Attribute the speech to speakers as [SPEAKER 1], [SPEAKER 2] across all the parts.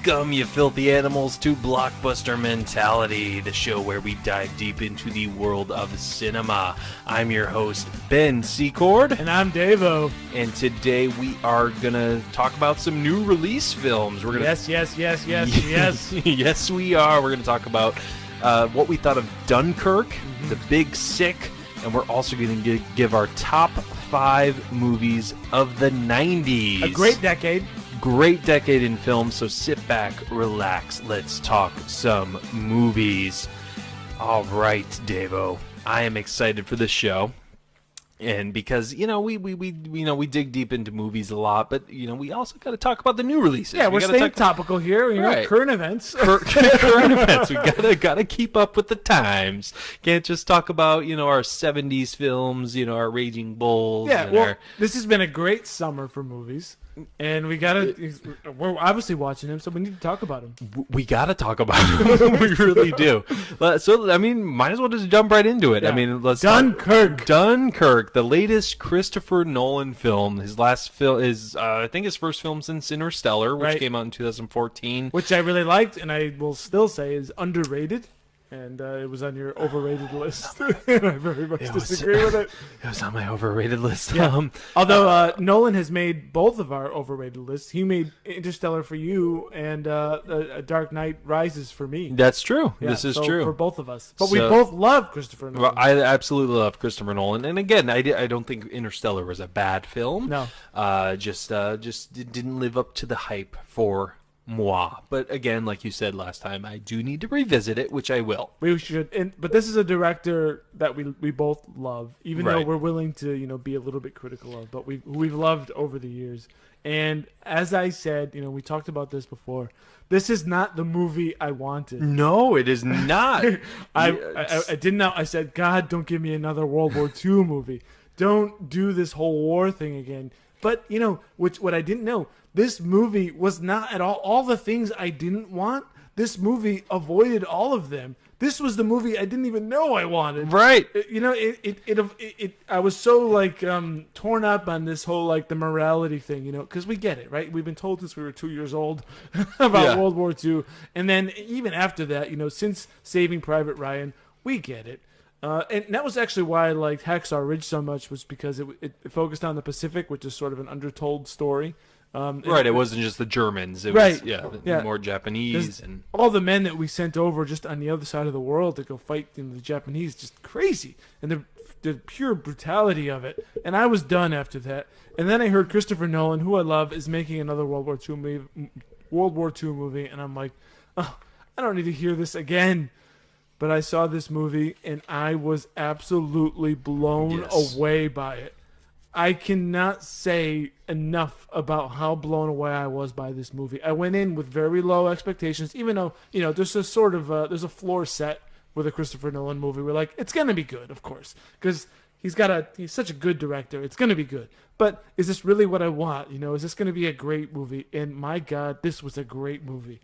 [SPEAKER 1] Welcome, you filthy animals, to Blockbuster Mentality, the show where we dive deep into the world of cinema. I'm your host, Ben Secord.
[SPEAKER 2] And I'm Davo.
[SPEAKER 1] And today we are going to talk about some new release films. We're gonna...
[SPEAKER 2] Yes.
[SPEAKER 1] Yes, we are. We're going to talk about what we thought of Dunkirk, The Big Sick, and we're also going to give our top 5 movies of the 90s.
[SPEAKER 2] A great decade.
[SPEAKER 1] Great decade in film, so sit back, relax, let's talk some movies. All right, Davo, I am excited for this show, and because we dig deep into movies a lot, but we also got to talk about the new releases.
[SPEAKER 2] Yeah, we're staying topical here.
[SPEAKER 1] Right.
[SPEAKER 2] Current events.
[SPEAKER 1] Current events. We gotta keep up with the times. Can't just talk about our 70s films, our Raging Bulls.
[SPEAKER 2] Yeah, this has been a great summer for movies. And we're obviously watching him, so we need to talk about him.
[SPEAKER 1] We got to talk about him. We really do. So, might as well just jump right into it.
[SPEAKER 2] Yeah.
[SPEAKER 1] Let's
[SPEAKER 2] Dunkirk.
[SPEAKER 1] Dunkirk, the latest Christopher Nolan film. His last film is, I think, his first film since Interstellar, which came out in 2014.
[SPEAKER 2] Which I really liked, and I will still say is underrated. And it was on your overrated list. And I very much disagree with it.
[SPEAKER 1] It was on my overrated list.
[SPEAKER 2] Yeah. Although Nolan has made both of our overrated lists. He made Interstellar for you and Dark Knight Rises for me.
[SPEAKER 1] That's true.
[SPEAKER 2] Yeah,
[SPEAKER 1] this is true.
[SPEAKER 2] For both of us. But we both love Christopher Nolan.
[SPEAKER 1] Well, I absolutely love Christopher Nolan. And again, I don't think Interstellar was a bad film.
[SPEAKER 2] No.
[SPEAKER 1] Just didn't live up to the hype for moi. But again, like you said last time, I do need to revisit it, which I will.
[SPEAKER 2] We should. But this is a director that we both love, even though we're willing to be a little bit critical of. But we've loved over the years. And as I said, we talked about this before. This is not the movie I wanted.
[SPEAKER 1] No, it is not.
[SPEAKER 2] I did not. I said, God, don't give me another World War II movie. Don't do this whole war thing again. But what I didn't know. This movie was not at all the things I didn't want. This movie avoided all of them. This was the movie I didn't even know I wanted.
[SPEAKER 1] Right.
[SPEAKER 2] I was so torn up on this whole the morality thing, because we get it, right? We've been told since we were 2 years old about World War II, and then even after that, since Saving Private Ryan, we get it. And that was actually why I liked Hacksaw Ridge so much, was because it focused on the Pacific, which is sort of an undertold story.
[SPEAKER 1] It wasn't just the Germans. It was more Japanese. And
[SPEAKER 2] all the men that we sent over just on the other side of the world to go fight the Japanese, just crazy. And the pure brutality of it. And I was done after that. And then I heard Christopher Nolan, who I love, is making another World War II movie. And I'm like, oh, I don't need to hear this again. But I saw this movie, and I was absolutely blown away by it. I cannot say enough about how blown away I was by this movie. I went in with very low expectations, even though, there's a sort of there's a floor set with a Christopher Nolan movie. We're like, it's going to be good, of course, because he's such a good director. It's going to be good. But is this really what I want? Is this going to be a great movie? And my God, this was a great movie.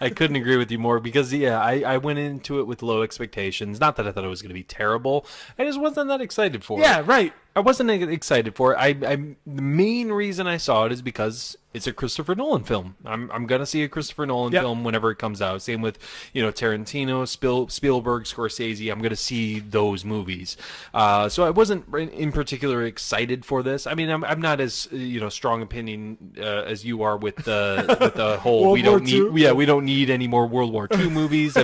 [SPEAKER 1] I couldn't agree with you more because, I went into it with low expectations. Not that I thought it was going to be terrible. I just wasn't that excited for it.
[SPEAKER 2] Yeah, right.
[SPEAKER 1] I wasn't excited for it. The main reason I saw it is because it's a Christopher Nolan film. I'm gonna see a Christopher Nolan film whenever it comes out. Same with Tarantino, Spielberg, Scorsese. I'm gonna see those movies. So I wasn't in particular excited for this. I'm not as strong opinion as you are with the whole we don't need any more World War II movies.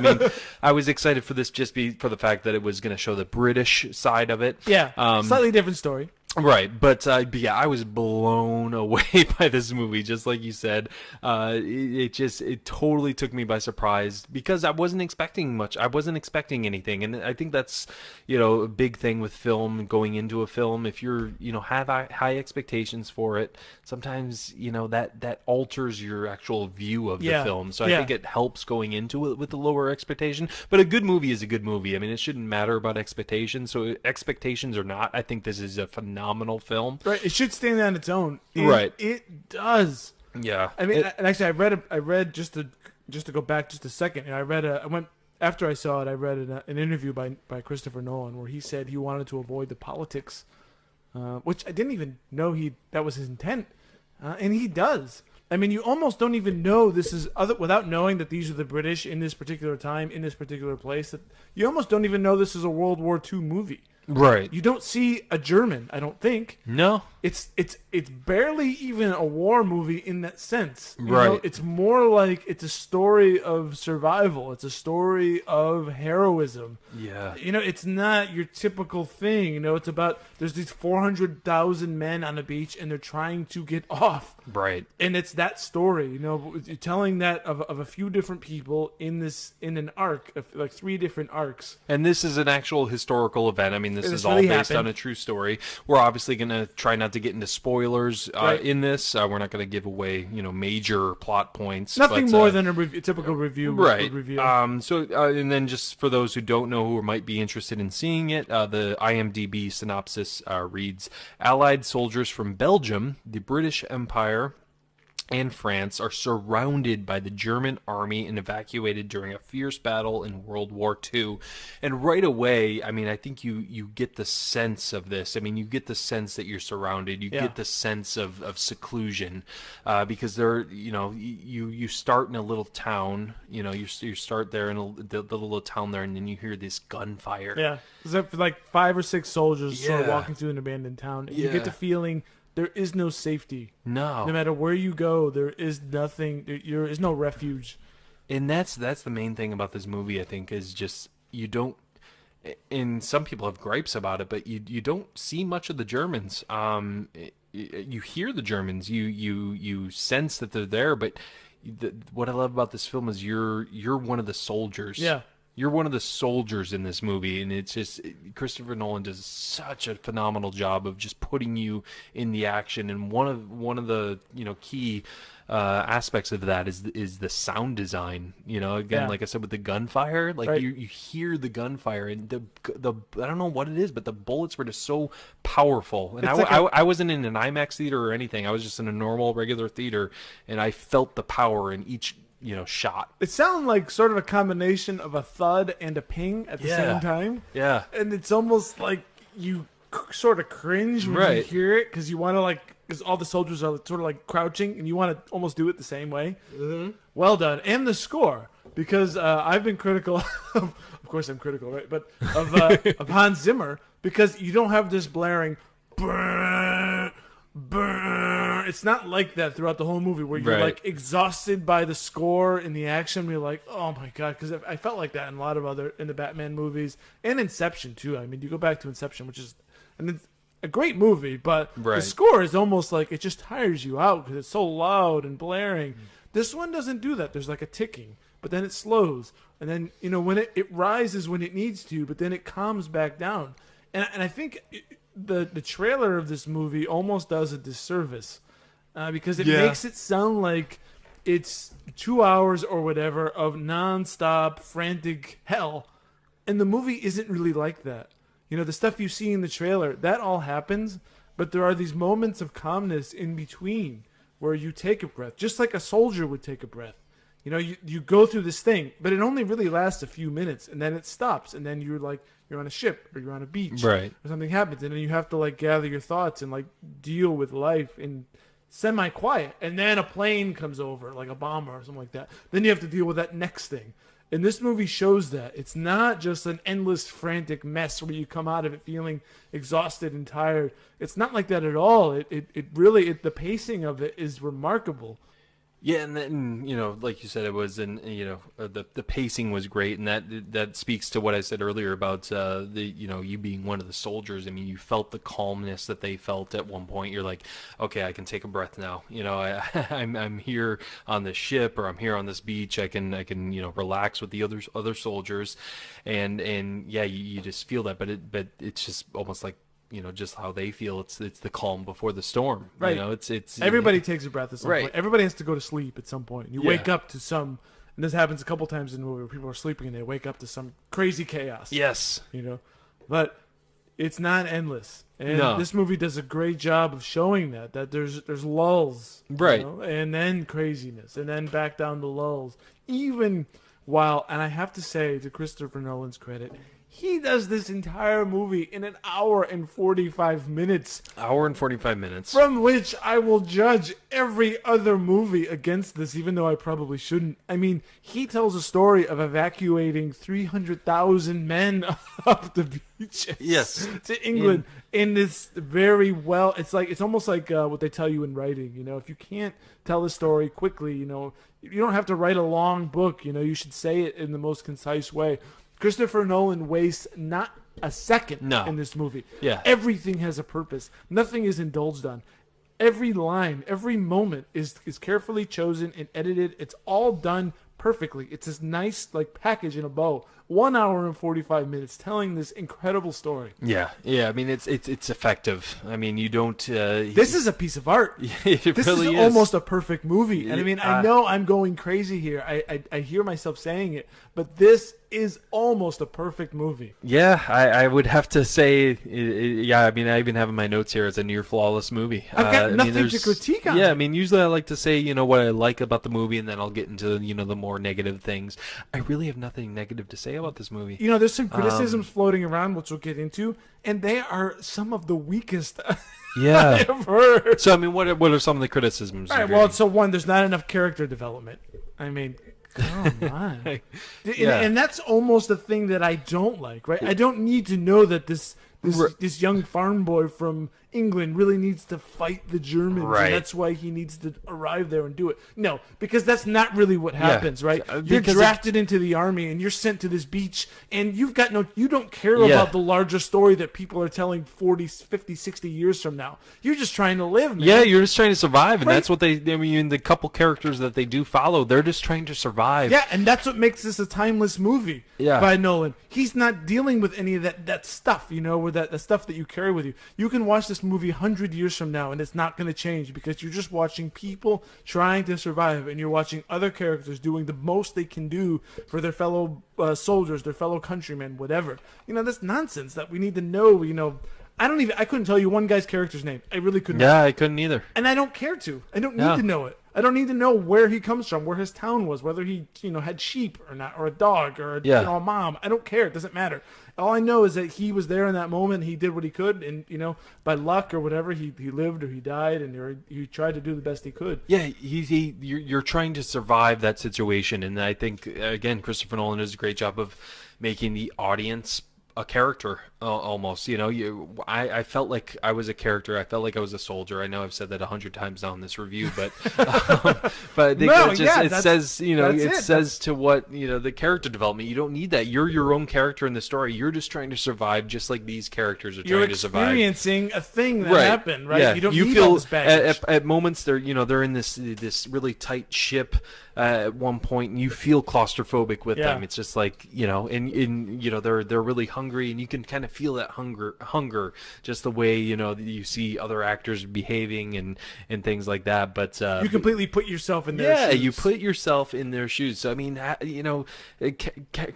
[SPEAKER 1] I was excited for this just for the fact that it was gonna show the British side of it.
[SPEAKER 2] Yeah, slightly different story.
[SPEAKER 1] Right, but I was blown away by this movie, just like you said. It totally took me by surprise because I wasn't expecting much. I wasn't expecting anything, and I think that's a big thing with film. Going into a film, if you're have high expectations for it, sometimes that alters your actual view of the film. So I think it helps going into it with a lower expectation. But a good movie is a good movie. It shouldn't matter about expectations. So expectations or not, I think this is a phenomenal film.
[SPEAKER 2] Right, it should stand on its own. It does.
[SPEAKER 1] Yeah.
[SPEAKER 2] And actually, I read just to go back just a second. I went after I saw it. I read an interview by Christopher Nolan where he said he wanted to avoid the politics, which I didn't even know that was his intent, and he does. I mean, you almost don't even know this is without knowing that these are the British in this particular time in this particular place. That you almost don't even know this is a World War II movie.
[SPEAKER 1] Right.
[SPEAKER 2] You don't see a German, I don't think.
[SPEAKER 1] No.
[SPEAKER 2] It's barely even a war movie in that sense. You
[SPEAKER 1] Right.
[SPEAKER 2] know, it's more like it's a story of survival. It's a story of heroism.
[SPEAKER 1] Yeah.
[SPEAKER 2] You know, it's not your typical thing. You know, it's about there's these 400,000 men on a beach and they're trying to get off.
[SPEAKER 1] Right.
[SPEAKER 2] And it's that story, you know, you're telling that of a few different people in an arc, like 3 different arcs.
[SPEAKER 1] And this is an actual historical event. I mean, this is all
[SPEAKER 2] really
[SPEAKER 1] based
[SPEAKER 2] happened.
[SPEAKER 1] on a true story. We're obviously going to try not to get into spoilers
[SPEAKER 2] Right.
[SPEAKER 1] in this. We're not going to give away, major plot points.
[SPEAKER 2] Nothing
[SPEAKER 1] but,
[SPEAKER 2] more than a typical review
[SPEAKER 1] right.
[SPEAKER 2] would reveal.
[SPEAKER 1] And then just for those who don't know who might be interested in seeing it, the IMDb synopsis reads, Allied soldiers from Belgium, the British Empire, and France are surrounded by the German army and evacuated during a fierce battle in World War II. And right away, I mean, I think you get the sense of this. I mean, you get the sense that you're surrounded. You get the sense of seclusion because you start in a little town. You start there in the little town there, and then you hear this gunfire.
[SPEAKER 2] Yeah, there's like 5 or 6 soldiers sort of walking through an abandoned town. And you get the feeling there is no safety.
[SPEAKER 1] No.
[SPEAKER 2] No matter where you go, there is nothing. There is no refuge.
[SPEAKER 1] And that's the main thing about this movie, I think, is just you don't. And some people have gripes about it, but you don't see much of the Germans. You hear the Germans, you sense that they're there, but what I love about this film is you're one of the soldiers.
[SPEAKER 2] Yeah.
[SPEAKER 1] You're one of the soldiers in this movie, and it's just Christopher Nolan does such a phenomenal job of just putting you in the action. And one of the key aspects of that is the sound design. Again, like I said, with the gunfire, like
[SPEAKER 2] right.
[SPEAKER 1] you hear the gunfire, and the I don't know what it is, but the bullets were just so powerful. And I wasn't in an IMAX theater or anything. I was just in a normal regular theater, and I felt the power in each shot.
[SPEAKER 2] It sounded like sort of a combination of a thud and a ping at the same time.
[SPEAKER 1] Yeah.
[SPEAKER 2] And it's almost like you sort of cringe when you hear it because you want to because all the soldiers are sort of like crouching and you want to almost do it the same way. Mm-hmm. Well done. And the score, because I've been critical of course I'm critical, right? But of Hans Zimmer, because you don't have this blaring brrr, brrr. It's not like that throughout the whole movie where you're like exhausted by the score and the action. You're like, oh my God. Because I felt like that in a lot of in the Batman movies and Inception too. I mean, you go back to Inception, which is it's a great movie, but the score is almost like it just tires you out because it's so loud and blaring. This one doesn't do that. There's like a ticking, but then it slows. And then, when it rises when it needs to, but then it calms back down. And I think the trailer of this movie almost does a disservice. Because it makes it sound like it's 2 hours or whatever of nonstop frantic hell, and the movie isn't really like that. The stuff you see in the trailer, that all happens, but there are these moments of calmness in between where you take a breath, just like a soldier would take a breath. You go through this thing, but it only really lasts a few minutes, and then it stops, and then you're on a ship or you're on a beach,
[SPEAKER 1] right?
[SPEAKER 2] Or something happens, and then you have to gather your thoughts and deal with life in semi-quiet, and then a plane comes over, like a bomber or something like that. Then you have to deal with that next thing. And this movie shows that. It's not just an endless, frantic mess where you come out of it feeling exhausted and tired. It's not like that at all. It really, the pacing of it is remarkable.
[SPEAKER 1] Yeah, and then like you said, it was, and the pacing was great, and that speaks to what I said earlier about you being one of the soldiers. I mean, you felt the calmness that they felt at one point. You're like, okay, I can take a breath now. I'm here on this ship, or I'm here on this beach. I can relax with the other soldiers, and yeah, you just feel that, but it's just almost like, just how they feel. It's the calm before the storm.
[SPEAKER 2] Right.
[SPEAKER 1] It's
[SPEAKER 2] everybody takes a breath at some
[SPEAKER 1] right.
[SPEAKER 2] point. Everybody has to go to sleep at some point. You wake up to some, and this happens a couple times in the movie where people are sleeping and they wake up to some crazy chaos.
[SPEAKER 1] Yes.
[SPEAKER 2] But it's not endless. And this movie does a great job of showing that there's lulls.
[SPEAKER 1] Right.
[SPEAKER 2] And then craziness. And then back down to lulls. Even while, and I have to say, to Christopher Nolan's credit, He does this entire movie in an hour and 45 minutes,
[SPEAKER 1] Hour and 45 minutes.
[SPEAKER 2] from which I will judge every other movie against this, even though I probably shouldn't. I mean, he tells a story of evacuating 300,000 men off the beaches
[SPEAKER 1] Yes.
[SPEAKER 2] to England in this very well. It's almost like what they tell you in writing. You know, if you can't tell a story quickly, you know, you don't have to write a long book. You know, you should say it in the most concise way. Christopher Nolan wastes not a second in this movie.
[SPEAKER 1] Yeah.
[SPEAKER 2] Everything has a purpose. Nothing is indulged on. Every line, every moment is carefully chosen and edited. It's all done perfectly. It's this nice like package in a bow. 1 hour and 45 minutes telling this incredible story.
[SPEAKER 1] Yeah. I mean, it's effective. I mean, you don't.
[SPEAKER 2] This is a piece of art.
[SPEAKER 1] It
[SPEAKER 2] This
[SPEAKER 1] really
[SPEAKER 2] is almost a perfect movie. And I mean, I know I'm going crazy here. I hear myself saying it, but this is almost a perfect movie.
[SPEAKER 1] Yeah, I would have to say, yeah, I mean, I even have in my notes here as a near flawless movie.
[SPEAKER 2] I've got
[SPEAKER 1] I
[SPEAKER 2] nothing
[SPEAKER 1] mean,
[SPEAKER 2] to critique on
[SPEAKER 1] Yeah,
[SPEAKER 2] it.
[SPEAKER 1] I mean, usually I like to say, you know, what I like about the movie, and then I'll get into, you know, the more negative things. I really have nothing negative to say about this movie.
[SPEAKER 2] You know, there's some criticisms floating around, which we'll get into, and they are some of the weakest
[SPEAKER 1] Yeah.
[SPEAKER 2] I've heard.
[SPEAKER 1] So, I mean, what are some of the criticisms?
[SPEAKER 2] All right, well, so one, there's not enough character development. I mean, come on.
[SPEAKER 1] Yeah.
[SPEAKER 2] And that's almost a thing that I don't like, right? I don't need to know that this young farm boy from England really needs to fight the Germans,
[SPEAKER 1] Right.
[SPEAKER 2] and that's why he needs to arrive there and do it. No, because that's not really what happens, right? You're
[SPEAKER 1] because
[SPEAKER 2] drafted into the army, and you're sent to this beach, and you don't care
[SPEAKER 1] Yeah.
[SPEAKER 2] about the larger story that people are telling 40, 50, 60 years from now. You're just trying to live, man.
[SPEAKER 1] Yeah, you're just trying to survive, and
[SPEAKER 2] Right.
[SPEAKER 1] that's what I mean, the couple characters that they do follow, they're just trying to survive.
[SPEAKER 2] Yeah, and that's what makes this a timeless movie by Nolan. He's not dealing with any of that stuff, you know, with the stuff that you carry with you. You can watch this movie 100 years from now, and it's not going to change because you're just watching people trying to survive, and you're watching other characters doing the most they can do for their fellow soldiers, their fellow countrymen, whatever. You know, that's nonsense that we need to know, you know. I couldn't tell you one guy's character's name. I really couldn't.
[SPEAKER 1] Yeah, I couldn't either.
[SPEAKER 2] And I don't care to. I don't need to know it. I don't need to know where he comes from, where his town was, whether he, you know, had sheep or not, or a dog, or you know, a mom. I don't care. It doesn't matter. All I know is that he was there in that moment. He did what he could, and you know, by luck or whatever, he lived or he died, and he tried to do the best he could.
[SPEAKER 1] Yeah, you're trying to survive that situation, and I think again, Christopher Nolan does a great job of making the audience a character almost. You know, I felt like I was a character. I felt like I was a soldier. I know I've said that 100 times now in this review, but but I think it says, you know, it says to what, you know, the character development. You don't need that. You're your own character in the story. You're just trying to survive, just like these characters are trying to survive.
[SPEAKER 2] You're experiencing a thing that happened, right?
[SPEAKER 1] Yeah.
[SPEAKER 2] You don't need all this baggage.
[SPEAKER 1] At moments they're in this really tight ship at one point, and you feel claustrophobic with them. It's just like, you know, and you know, they're really hungry, and you can kind of feel that hunger just the way, you know, you see other actors behaving and things like that. But
[SPEAKER 2] you completely put yourself in their shoes.
[SPEAKER 1] You put yourself in their shoes. So I mean, you know,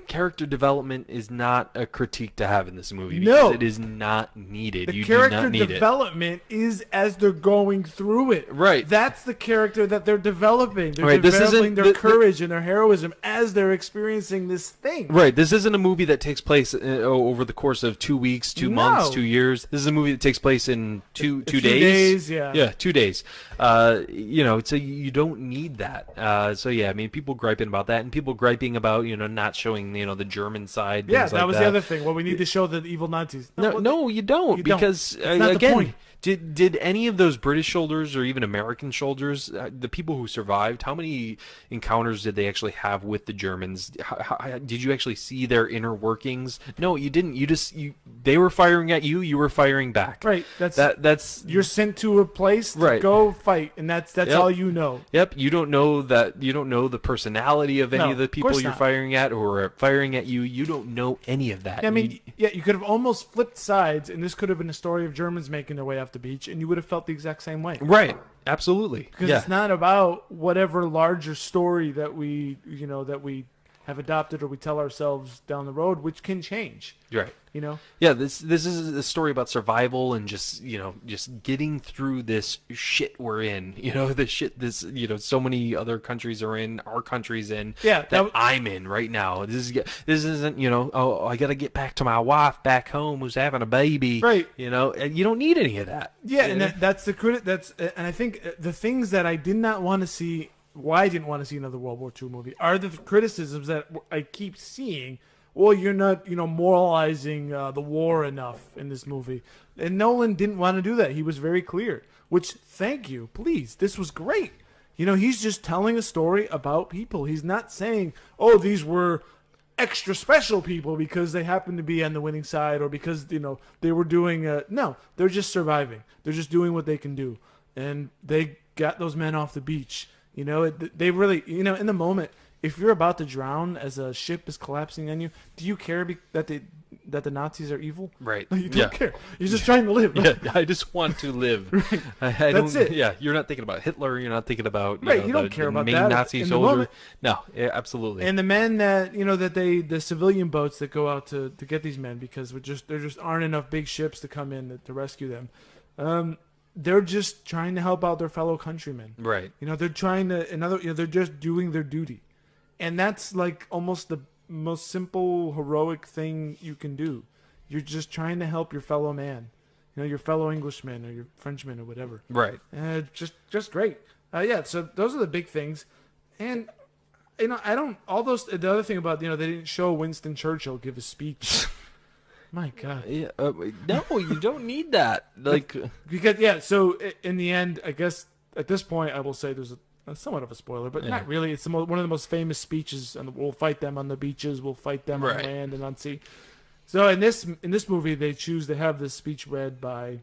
[SPEAKER 1] character development is not a critique to have in this movie, because it is not needed.
[SPEAKER 2] The character development is as they're going through it.
[SPEAKER 1] Right.
[SPEAKER 2] That's the character that they're developing. They're
[SPEAKER 1] This isn't
[SPEAKER 2] their courage and their heroism as they're experiencing this thing.
[SPEAKER 1] Right. This isn't a movie that takes place over the course of 2 weeks, 2 months, 2 years. This is a movie that takes place in two days. Yeah, 2 days. You know, so you don't need that. So yeah, I mean, people griping about that, and people griping about, you know, not showing, you know, the German side.
[SPEAKER 2] Yeah, that was the other thing. Well, we need to show the evil Nazis.
[SPEAKER 1] No, you don't, because again, did any of those British soldiers or even American soldiers, the people who survived, how many encounters did they actually have with the Germans? Did you actually see their inner workings? No, you didn't. They were firing at you. You were firing back.
[SPEAKER 2] Right.
[SPEAKER 1] That's
[SPEAKER 2] you're sent to a place to go fight, and that's all you know.
[SPEAKER 1] Yep. You don't know that. You don't know the personality of any of the people you're firing at or are firing at you. You don't know any of that.
[SPEAKER 2] I mean, you could have almost flipped sides, and this could have been a story of Germans making their way off the beach, and you would have felt the exact same way.
[SPEAKER 1] Right. Absolutely.
[SPEAKER 2] Because it's not about whatever larger story that we have adopted or we tell ourselves down the road, which can change.
[SPEAKER 1] Right.
[SPEAKER 2] You know?
[SPEAKER 1] Yeah, this is a story about survival and just, just getting through this shit we're in. The shit so many other countries are in, our country's in,
[SPEAKER 2] Yeah,
[SPEAKER 1] that I'm in right now. This isn't, oh, I got to get back to my wife back home who's having a baby.
[SPEAKER 2] Right.
[SPEAKER 1] And you don't need any of that.
[SPEAKER 2] Yeah, and that's the critic. And I think the things that I did not want to see, why I didn't want to see another World War II movie, are the criticisms that I keep seeing. Well, you're not, moralizing the war enough in this movie. And Nolan didn't want to do that. He was very clear, which, thank you, please. This was great. He's just telling a story about people. He's not saying, oh, these were extra special people because they happen to be on the winning side or because, they were doing, no, they're just surviving. They're just doing what they can do. And they got those men off the beach. They really, in the moment, if you're about to drown as a ship is collapsing on you, do you care that the Nazis are evil?
[SPEAKER 1] Right.
[SPEAKER 2] No, you don't care. You're just trying to live.
[SPEAKER 1] Yeah, I just want to live.
[SPEAKER 2] Right.
[SPEAKER 1] That's
[SPEAKER 2] it.
[SPEAKER 1] Yeah, you're not thinking about Hitler. You're not thinking about
[SPEAKER 2] you don't care about
[SPEAKER 1] main
[SPEAKER 2] that
[SPEAKER 1] Nazi
[SPEAKER 2] in the
[SPEAKER 1] soldier.
[SPEAKER 2] moment.
[SPEAKER 1] No, yeah, absolutely.
[SPEAKER 2] And the men that the civilian boats that go out to get these men because there just aren't enough big ships to come in to rescue them. They're just trying to help out their fellow countrymen.
[SPEAKER 1] Right.
[SPEAKER 2] They're trying to they're just doing their duty. And that's like almost the most simple, heroic thing you can do. You're just trying to help your fellow man, your fellow Englishman or your Frenchman or whatever.
[SPEAKER 1] Right.
[SPEAKER 2] Just great. Yeah. So those are the big things, and I don't. All those. The other thing about they didn't show Winston Churchill give a speech. My God.
[SPEAKER 1] Yeah. No, you don't need that.
[SPEAKER 2] Because So in the end, I guess at this point, I will say there's somewhat of a spoiler, but not really. It's one of the most famous speeches, and we'll fight them on the beaches, we'll fight them on land and on sea. So in this movie, they choose to have this speech read by.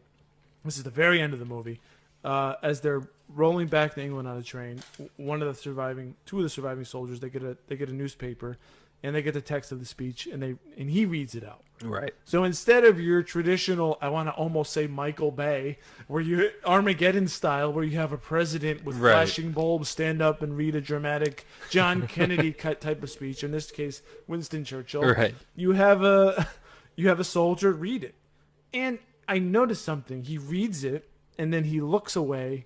[SPEAKER 2] This is the very end of the movie, as they're rolling back to England on a train. Two of the surviving soldiers, they get a newspaper, and they get the text of the speech, and he reads it out.
[SPEAKER 1] Right.
[SPEAKER 2] So instead of your traditional, I want to almost say Michael Bay, where you Armageddon style, where you have a president with flashing bulbs stand up and read a dramatic John Kennedy type of speech. In this case, Winston Churchill.
[SPEAKER 1] Right.
[SPEAKER 2] You have a soldier read it, and I noticed something. He reads it, and then he looks away,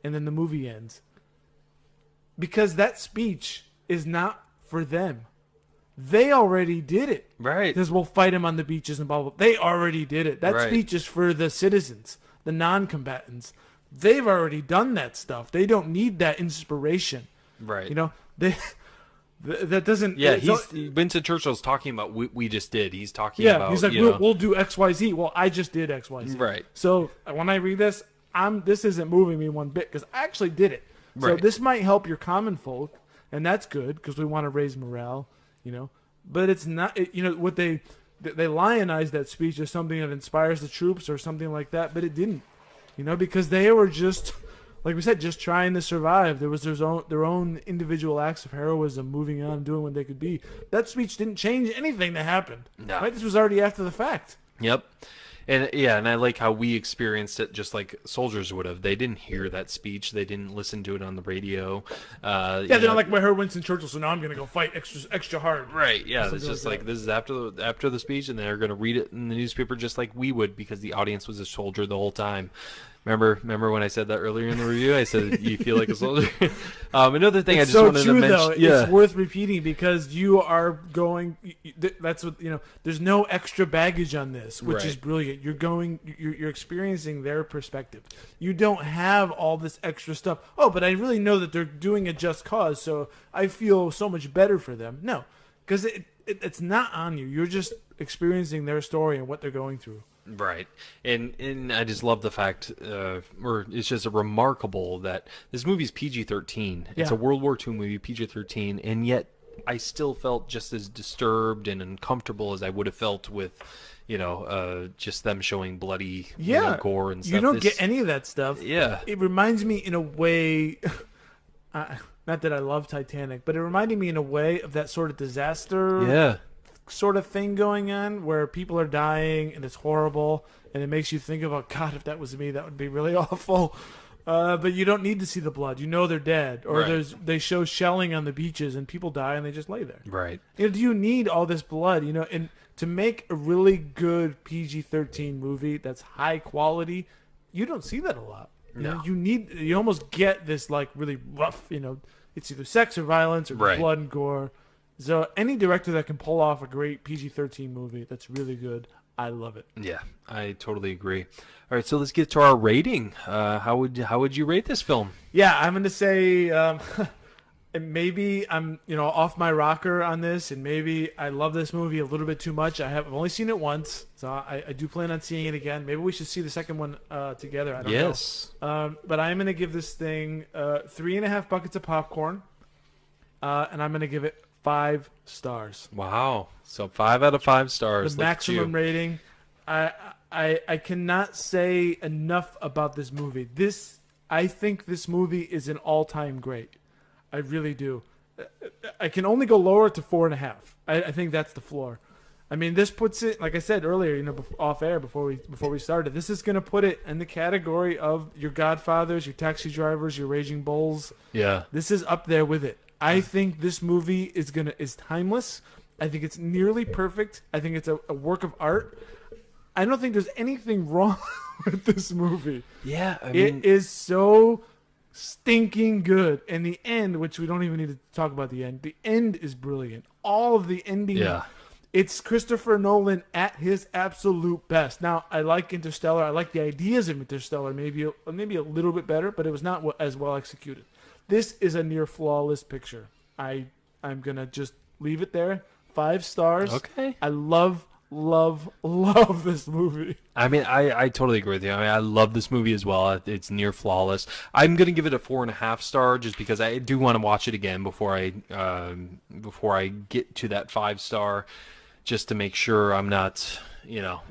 [SPEAKER 2] and then the movie ends. Because that speech is not for them. They already did it.
[SPEAKER 1] Right.
[SPEAKER 2] Because we'll fight him on the beaches and blah, blah, blah. They already did it. That speech is for the citizens, the non-combatants. They've already done that stuff. They don't need that inspiration.
[SPEAKER 1] Right.
[SPEAKER 2] That doesn't...
[SPEAKER 1] Yeah, Winston Churchill's talking about we just did. He's talking about...
[SPEAKER 2] Yeah, he's like, we'll do X, Y, Z. Well, I just did X, Y, Z.
[SPEAKER 1] Right.
[SPEAKER 2] So when I read this, this isn't moving me one bit because I actually did it. So this might help your common folk, and that's good because we want to raise morale. But it's not, what they lionize that speech as something that inspires the troops or something like that, but it didn't, because they were just, like we said, just trying to survive. There was their own individual acts of heroism, moving on, doing what they could be. That speech didn't change anything that happened.
[SPEAKER 1] No.
[SPEAKER 2] Right? This was already after the fact.
[SPEAKER 1] Yep. And I like how we experienced it just like soldiers would have. They didn't hear that speech. They didn't listen to it on the radio.
[SPEAKER 2] They're not like, I heard Winston Churchill, so now I'm going to go fight extra hard.
[SPEAKER 1] Right, yeah. It's just like this is after the speech, and they're going to read it in the newspaper just like we would because the audience was a soldier the whole time. Remember when I said that earlier in the review? I said you feel like a soldier. Another thing
[SPEAKER 2] it's
[SPEAKER 1] I just wanted to mention.
[SPEAKER 2] Though. It's worth repeating because you are going. That's what There's no extra baggage on this, which is brilliant. You're experiencing their perspective. You don't have all this extra stuff. Oh, but I really know that they're doing a just cause, so I feel so much better for them. No, because it's not on you. You're just experiencing their story and what they're going through.
[SPEAKER 1] Right. And I just love the fact, or it's just remarkable that this movie's PG-13. It's a World War II movie, PG-13, and yet I still felt just as disturbed and uncomfortable as I would have felt with, just them showing bloody gore and stuff.
[SPEAKER 2] You don't get any of that stuff.
[SPEAKER 1] Yeah.
[SPEAKER 2] It reminds me in a way, not that I love Titanic, but it reminded me in a way of that sort of disaster sort of thing going on where people are dying and it's horrible and it makes you think about, God, if that was me, that would be really awful. But you don't need to see the blood. You know they're dead. Or
[SPEAKER 1] Right.
[SPEAKER 2] they show shelling on the beaches and people die and they just lay there.
[SPEAKER 1] Right.
[SPEAKER 2] Do you need all this blood? And to make a really good PG-13 movie that's high quality, you don't see that a lot.
[SPEAKER 1] No.
[SPEAKER 2] You almost get this like really rough, it's either sex or violence or
[SPEAKER 1] Right.
[SPEAKER 2] blood and gore. So any director that can pull off a great PG-13 movie that's really good, I love it.
[SPEAKER 1] Yeah, I totally agree. All right, so let's get to our rating. How would you rate this film?
[SPEAKER 2] Yeah, I'm going to say and maybe I'm off my rocker on this, and maybe I love this movie a little bit too much. I've only seen it once, so I do plan on seeing it again. Maybe we should see the second one together. I don't know. But I'm going to give this thing 3.5 buckets of popcorn, and I'm going to give it 5 stars.
[SPEAKER 1] Wow. So 5 out of 5 stars.
[SPEAKER 2] The maximum rating. I cannot say enough about this movie. I think this movie is an all-time great. I really do. I can only go lower to 4.5. I think that's the floor. I mean, this puts it, like I said earlier, off air before we started. This is going to put it in the category of your Godfathers, your Taxi Drivers, your Raging Bulls.
[SPEAKER 1] Yeah.
[SPEAKER 2] This is up there with it. I think this movie is timeless. I think it's nearly perfect. I think it's a work of art. I don't think there's anything wrong with this movie.
[SPEAKER 1] Yeah, I mean,
[SPEAKER 2] it is so stinking good. And the end, which we don't even need to talk about the end is brilliant. All of the ending.
[SPEAKER 1] Yeah.
[SPEAKER 2] It's Christopher Nolan at his absolute best. Now, I like Interstellar. I like the ideas of Interstellar, maybe a little bit better, but it was not as well executed. This is a near flawless picture. I'm going to just leave it there. 5 stars.
[SPEAKER 1] Okay.
[SPEAKER 2] I love this movie.
[SPEAKER 1] I mean, I totally agree with you. I mean, I love this movie as well. It's near flawless. I'm gonna give it a 4.5 star just because I do want to watch it again before I get to that 5 star, just to make sure I'm not,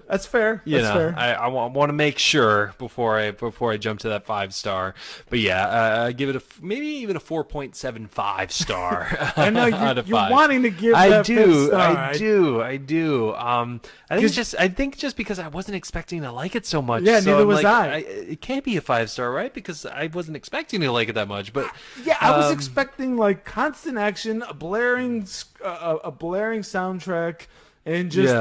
[SPEAKER 2] That's fair. That's fair.
[SPEAKER 1] I want to make sure before I jump to that 5 star. But yeah, I give it maybe even a 4.75 star.
[SPEAKER 2] I know
[SPEAKER 1] out of
[SPEAKER 2] you're
[SPEAKER 1] 5.
[SPEAKER 2] wanting to give that 5 star.
[SPEAKER 1] I do. I think just because I wasn't expecting to like it so much.
[SPEAKER 2] Yeah,
[SPEAKER 1] so
[SPEAKER 2] neither
[SPEAKER 1] I'm
[SPEAKER 2] was
[SPEAKER 1] like, it can't be a 5 star, right? Because I wasn't expecting to like it that much. But
[SPEAKER 2] yeah, I was expecting like constant action, a blaring soundtrack. And just,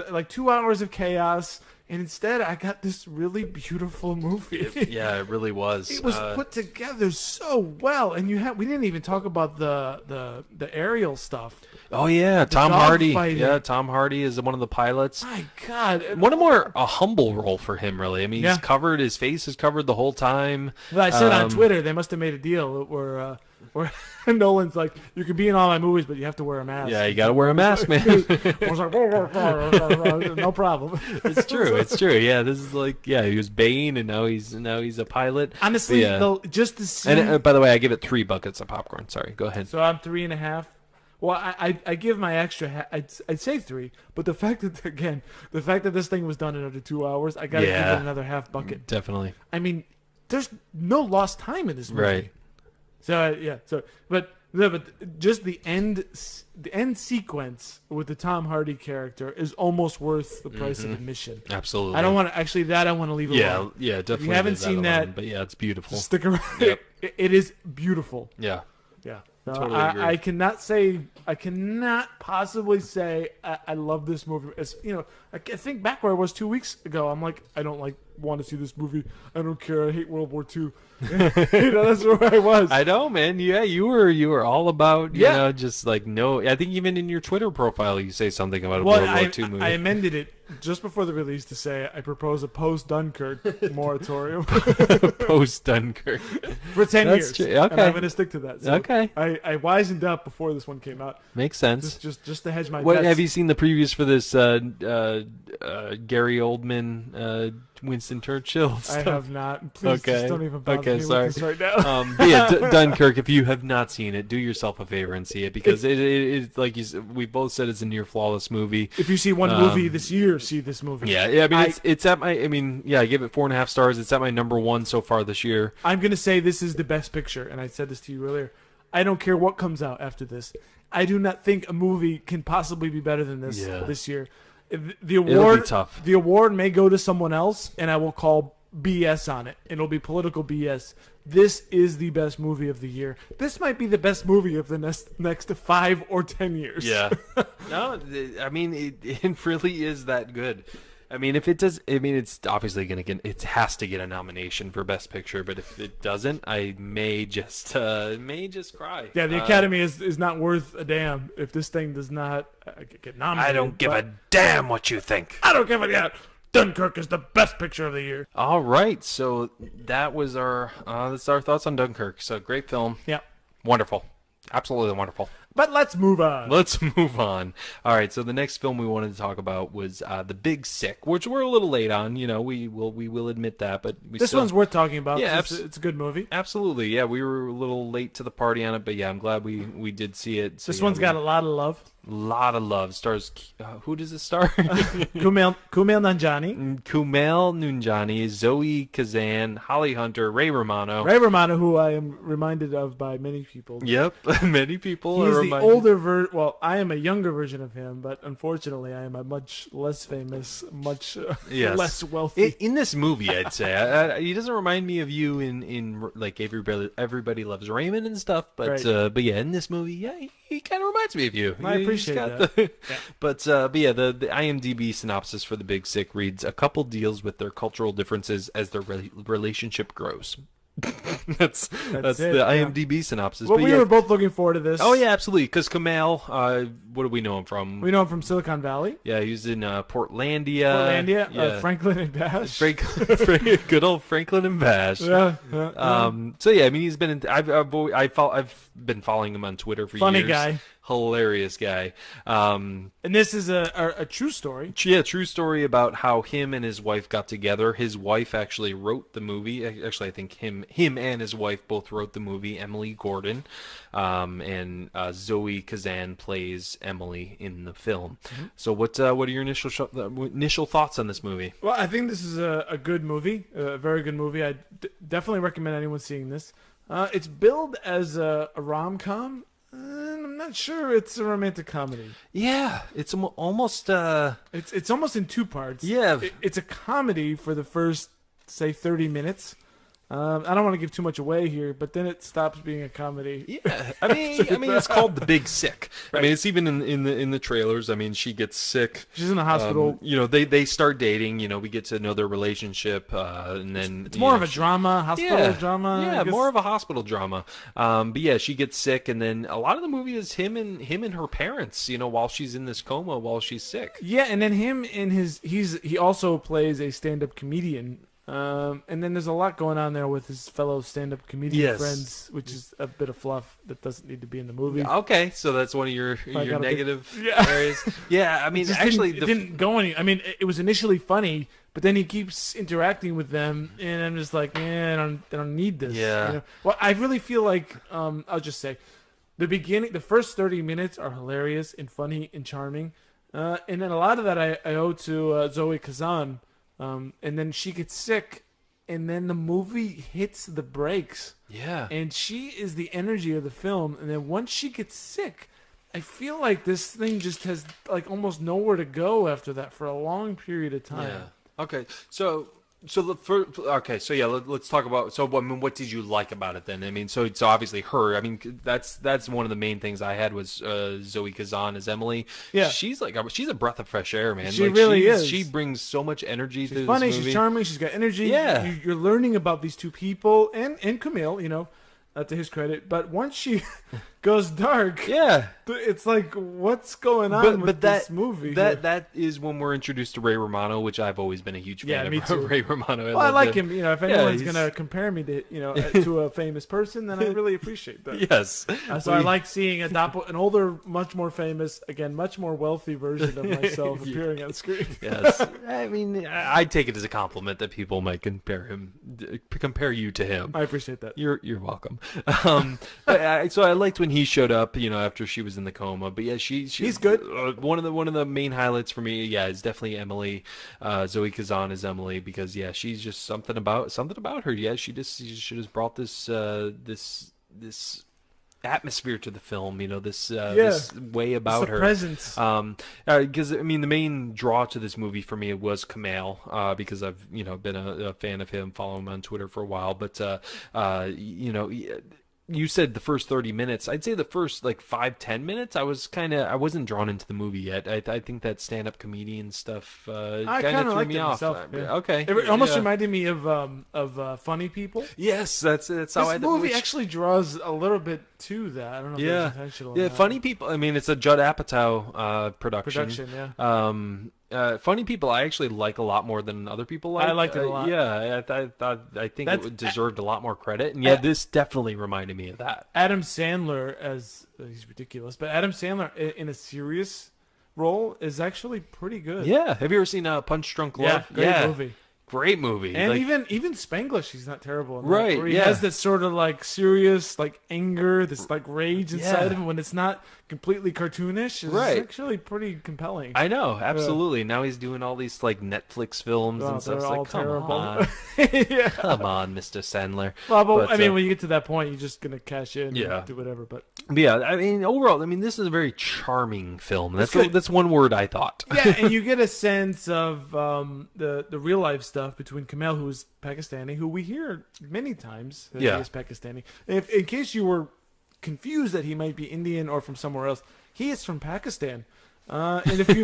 [SPEAKER 2] like 2 hours of chaos. And instead, I got this really beautiful movie.
[SPEAKER 1] Yeah, it really was.
[SPEAKER 2] It was put together so well. And we didn't even talk about the aerial stuff.
[SPEAKER 1] Oh, yeah. Tom Hardy.
[SPEAKER 2] Fighting.
[SPEAKER 1] Yeah, Tom Hardy is one of the pilots.
[SPEAKER 2] My God.
[SPEAKER 1] What a humble role for him, really. I mean, his face is covered the whole time.
[SPEAKER 2] Well, I said on Twitter, they must have made a deal where Nolan's like, you can be in all my movies, but you have to wear a mask.
[SPEAKER 1] Yeah, you got to wear a mask, man.
[SPEAKER 2] I was like, no problem.
[SPEAKER 1] It's true. Yeah, this is like, he was Bane, and now he's a pilot.
[SPEAKER 2] Honestly, though, just to see.
[SPEAKER 1] And by the way, I give it 3 buckets of popcorn. Sorry, go ahead.
[SPEAKER 2] So I'm 3.5. Well, I give my extra. I'd say 3, but the fact that this thing was done in under 2 hours, I gotta give it another half bucket.
[SPEAKER 1] Definitely.
[SPEAKER 2] I mean, there's no lost time in this movie.
[SPEAKER 1] Right.
[SPEAKER 2] So but just the end sequence with the Tom Hardy character is almost worth the price of admission.
[SPEAKER 1] Absolutely.
[SPEAKER 2] I don't want to leave it alone.
[SPEAKER 1] Yeah, definitely.
[SPEAKER 2] If you haven't seen that,
[SPEAKER 1] but yeah, it's beautiful.
[SPEAKER 2] Stick around.
[SPEAKER 1] Yep.
[SPEAKER 2] It is beautiful.
[SPEAKER 1] Yeah.
[SPEAKER 2] Yeah. So
[SPEAKER 1] Totally agree.
[SPEAKER 2] I cannot possibly say I love this movie. As I think back where I was 2 weeks ago. I'm like, I don't want to see this movie. I don't care. I hate World War II. That's where I was.
[SPEAKER 1] I know, man. Yeah, you were all about just like no. I think even in your Twitter profile you say something about a World War II movie.
[SPEAKER 2] I amended it just before the release to say I propose a post Dunkirk moratorium.
[SPEAKER 1] Post Dunkirk
[SPEAKER 2] For 10 years.
[SPEAKER 1] True. Okay.
[SPEAKER 2] And I'm going to stick to that. So
[SPEAKER 1] okay.
[SPEAKER 2] I wisened up before this one came out.
[SPEAKER 1] Makes sense.
[SPEAKER 2] Just to hedge my
[SPEAKER 1] What
[SPEAKER 2] bets.
[SPEAKER 1] have you seen the previews for this Gary Oldman Winston Churchill stuff?
[SPEAKER 2] I have not. Please just don't even bother me
[SPEAKER 1] sorry.
[SPEAKER 2] with this right now.
[SPEAKER 1] Dunkirk, if you have not seen it, do yourself a favor and see it, because it like we both said, it's a near flawless movie.
[SPEAKER 2] If you see one movie this year, see this movie.
[SPEAKER 1] Yeah, I mean, it's at my, I give it 4.5 stars. It's at my number 1 so far this year.
[SPEAKER 2] I'm going to say this is the best picture, and I said this to you earlier. I don't care what comes out after this. I do not think a movie can possibly be better than this year. The award,
[SPEAKER 1] It'll be tough.
[SPEAKER 2] The award may go to someone else, and I will call BS on it. It'll be political BS. This is the best movie of the year. This might be the best movie of the next 5 or 10 years.
[SPEAKER 1] Yeah. No, I mean, it really is that good. I mean, if it does, I mean, it's obviously going to get, it has to get a nomination for Best Picture, but if it doesn't, I may just cry.
[SPEAKER 2] Yeah, the Academy is not worth a damn if this thing does not get nominated.
[SPEAKER 1] I don't give a damn what you think.
[SPEAKER 2] I don't give a damn. Dunkirk is the best picture of the year.
[SPEAKER 1] All right, so that's our thoughts on Dunkirk. So great film.
[SPEAKER 2] Yeah.
[SPEAKER 1] Wonderful. Absolutely wonderful.
[SPEAKER 2] But let's move on.
[SPEAKER 1] Let's move on. All right, so the next film we wanted to talk about was The Big Sick, which we're a little late on. You know, we will admit that, but
[SPEAKER 2] this one's worth talking about.
[SPEAKER 1] Yeah,
[SPEAKER 2] it's a good movie.
[SPEAKER 1] Absolutely. Yeah, we were a little late to the party on it, but yeah, I'm glad we did see it. So,
[SPEAKER 2] this one's got a lot of love.
[SPEAKER 1] Lot of love. Stars. Who does it star?
[SPEAKER 2] Kumail Nanjiani.
[SPEAKER 1] Kumail Nanjiani, Zoe Kazan, Holly Hunter, Ray Romano.
[SPEAKER 2] Ray Romano, who I am reminded of by many people.
[SPEAKER 1] Yep, many people.
[SPEAKER 2] He's
[SPEAKER 1] are
[SPEAKER 2] the
[SPEAKER 1] reminded.
[SPEAKER 2] older version. Well, I am a younger version of him, but unfortunately, I am a much less famous, much
[SPEAKER 1] Yes.
[SPEAKER 2] less wealthy.
[SPEAKER 1] In this movie, I'd say he doesn't remind me of you in like Everybody Loves Raymond and stuff, but
[SPEAKER 2] Right.
[SPEAKER 1] But yeah, in this movie, yeah, he kind of reminds me of you.
[SPEAKER 2] I appreciate that.
[SPEAKER 1] Yeah. But yeah, the IMDb synopsis for The Big Sick reads: a couple deals with their cultural differences as their relationship grows. that's
[SPEAKER 2] That's
[SPEAKER 1] the
[SPEAKER 2] it, yeah.
[SPEAKER 1] IMDb synopsis.
[SPEAKER 2] Well,
[SPEAKER 1] but
[SPEAKER 2] we
[SPEAKER 1] yeah.
[SPEAKER 2] were both looking forward to this.
[SPEAKER 1] Oh yeah, absolutely. Because Kumail, what do we know him from?
[SPEAKER 2] We know him from Silicon Valley.
[SPEAKER 1] Yeah, he was in Portlandia.
[SPEAKER 2] Portlandia,
[SPEAKER 1] yeah.
[SPEAKER 2] Franklin and Bash.
[SPEAKER 1] Good old Franklin and Bash.
[SPEAKER 2] Yeah.
[SPEAKER 1] So yeah, I mean, he's been in. I've been following him on Twitter for
[SPEAKER 2] Funny
[SPEAKER 1] years.
[SPEAKER 2] guy.
[SPEAKER 1] Hilarious guy.
[SPEAKER 2] And this is a true story.
[SPEAKER 1] Yeah, true story about how him and his wife got together. His wife actually wrote the movie. Actually, I think him and his wife both wrote the movie. Emily Gordon, and Zoe Kazan plays Emily in the film.
[SPEAKER 2] Mm-hmm.
[SPEAKER 1] So what are your initial thoughts on this movie?
[SPEAKER 2] Well, I think this is a good movie, a very good movie. I definitely recommend anyone seeing this. It's billed as a rom-com. I'm not sure it's a romantic comedy.
[SPEAKER 1] Yeah, it's almost.
[SPEAKER 2] It's almost in two parts.
[SPEAKER 1] Yeah.
[SPEAKER 2] It's a comedy for the first, say, 30 minutes. I don't want to give too much away here, but then it stops being a comedy.
[SPEAKER 1] Yeah, I mean, it's called The Big Sick.
[SPEAKER 2] Right.
[SPEAKER 1] I mean, it's even in the trailers. I mean, she gets sick.
[SPEAKER 2] She's in the hospital.
[SPEAKER 1] You know, they start dating. You know, we get to know their relationship, and then
[SPEAKER 2] It's more of a drama, hospital drama.
[SPEAKER 1] Yeah,
[SPEAKER 2] I guess.
[SPEAKER 1] more of a hospital drama. But yeah, she gets sick, and then a lot of the movie is him and her parents. You know, while she's in this coma, while she's sick.
[SPEAKER 2] Yeah, and then him in he also plays a stand-up comedian. And then there's a lot going on there with his fellow stand-up comedian
[SPEAKER 1] Yes.
[SPEAKER 2] friends, which is a bit of fluff that doesn't need to be in the movie.
[SPEAKER 1] Okay, so that's one of your
[SPEAKER 2] gotta
[SPEAKER 1] negative
[SPEAKER 2] Yeah.
[SPEAKER 1] areas. Yeah, I mean,
[SPEAKER 2] Just
[SPEAKER 1] actually,
[SPEAKER 2] it didn't go any. I mean, it was initially funny, but then he keeps interacting with them, and I'm just like, I don't need this.
[SPEAKER 1] Yeah.
[SPEAKER 2] You know? Well, I really feel like I'll just say, the first 30 minutes are hilarious and funny and charming, and then a lot of that I owe to Zoe Kazan, and then she gets sick, and then the movie hits the brakes.
[SPEAKER 1] Yeah.
[SPEAKER 2] And she is the energy of the film. And then once she gets sick, I feel like this thing just has like almost nowhere to go after that for a long period of time.
[SPEAKER 1] Yeah. Okay. So yeah, let's talk about. So I mean, what did you like about it then? I mean, so obviously her. I mean, that's one of the main things I had was Zoe Kazan as Emily.
[SPEAKER 2] Yeah.
[SPEAKER 1] she's a breath of fresh air, man.
[SPEAKER 2] She
[SPEAKER 1] like,
[SPEAKER 2] really is.
[SPEAKER 1] She brings so much energy to
[SPEAKER 2] She's funny,
[SPEAKER 1] this movie.
[SPEAKER 2] she's charming, she's got energy.
[SPEAKER 1] Yeah.
[SPEAKER 2] You're learning about these two people and Kumail, you know, to his credit. But once she goes dark,
[SPEAKER 1] Yeah.
[SPEAKER 2] it's like, what's going on with this movie? here?
[SPEAKER 1] That is when we're introduced to Ray Romano, which I've always been a huge fan
[SPEAKER 2] Yeah,
[SPEAKER 1] of.
[SPEAKER 2] me too.
[SPEAKER 1] Ray Romano.
[SPEAKER 2] Well, I like him. You know, if anyone's
[SPEAKER 1] he's-
[SPEAKER 2] gonna compare me to to a famous person, then I really appreciate that.
[SPEAKER 1] Yes.
[SPEAKER 2] So I like seeing an older, much more famous, again, much more wealthy version of myself appearing on screen.
[SPEAKER 1] Yes. I mean, I take it as a compliment that people might compare you to him.
[SPEAKER 2] I appreciate that.
[SPEAKER 1] You're welcome. So I liked when he showed up, you know, after she was in the coma. But yeah,
[SPEAKER 2] He's good.
[SPEAKER 1] One of the main highlights for me, yeah, is definitely Emily. Zoe Kazan is Emily because yeah, she's just something about her. Yeah, she just brought this atmosphere to the film, this
[SPEAKER 2] Yeah,
[SPEAKER 1] this way
[SPEAKER 2] it's the
[SPEAKER 1] about her.
[SPEAKER 2] presence.
[SPEAKER 1] Because I mean, the main draw to this movie for me was Kumail, because I've been a fan of him, following him on Twitter for a while. But you said the first 30 minutes. I'd say the first like 5-10 minutes, I wasn't drawn into the movie yet. I think that stand-up comedian stuff
[SPEAKER 2] I
[SPEAKER 1] kind of
[SPEAKER 2] kind of
[SPEAKER 1] threw
[SPEAKER 2] liked
[SPEAKER 1] me
[SPEAKER 2] it
[SPEAKER 1] off.
[SPEAKER 2] myself. Yeah.
[SPEAKER 1] Okay,
[SPEAKER 2] It almost
[SPEAKER 1] yeah.
[SPEAKER 2] reminded me of Funny People.
[SPEAKER 1] Yes, that's
[SPEAKER 2] This
[SPEAKER 1] how I.
[SPEAKER 2] movie
[SPEAKER 1] Which,
[SPEAKER 2] actually draws a little bit to that. I don't know if
[SPEAKER 1] yeah,
[SPEAKER 2] it's intentional. Or
[SPEAKER 1] yeah.
[SPEAKER 2] not.
[SPEAKER 1] Funny People. I mean, it's a Judd Apatow production.
[SPEAKER 2] Production, yeah.
[SPEAKER 1] Funny People, I actually like a lot more than other people like.
[SPEAKER 2] I liked it a lot.
[SPEAKER 1] Yeah, I think
[SPEAKER 2] That's-
[SPEAKER 1] it deserved a lot more credit, and yeah, this definitely reminded me of that.
[SPEAKER 2] Adam Sandler as he's ridiculous, but Adam Sandler in a serious role is actually pretty good.
[SPEAKER 1] Yeah, have you ever seen Punch Drunk Love?
[SPEAKER 2] Yeah, great movie.
[SPEAKER 1] Great movie.
[SPEAKER 2] And
[SPEAKER 1] Like,
[SPEAKER 2] even Spanglish, he's not terrible. In that,
[SPEAKER 1] Right,
[SPEAKER 2] where he
[SPEAKER 1] yeah.
[SPEAKER 2] has this sort of like serious, like anger, this like rage inside
[SPEAKER 1] Yeah.
[SPEAKER 2] of him when it's not completely cartoonish. It's
[SPEAKER 1] Right.
[SPEAKER 2] actually pretty compelling.
[SPEAKER 1] I know, absolutely. Now he's doing all these like Netflix films
[SPEAKER 2] Oh,
[SPEAKER 1] and stuff.
[SPEAKER 2] they're
[SPEAKER 1] It's
[SPEAKER 2] all
[SPEAKER 1] like, come
[SPEAKER 2] terrible.
[SPEAKER 1] on,
[SPEAKER 2] Yeah.
[SPEAKER 1] come on, Mr. Sandler.
[SPEAKER 2] Well, but,
[SPEAKER 1] But,
[SPEAKER 2] I mean,
[SPEAKER 1] uh,
[SPEAKER 2] when you get to that point, you're just gonna cash in,
[SPEAKER 1] Yeah.
[SPEAKER 2] and do whatever. But
[SPEAKER 1] Yeah, I mean, overall, I mean, this is a very charming film.
[SPEAKER 2] It's good.
[SPEAKER 1] That's one word I thought.
[SPEAKER 2] yeah, and you get a sense of the real life stuff between Kamel, who is Pakistani, who we hear many times that
[SPEAKER 1] Yeah.
[SPEAKER 2] he is Pakistani. If in case you were confused that he might be Indian or from somewhere else, he is from Pakistan. And if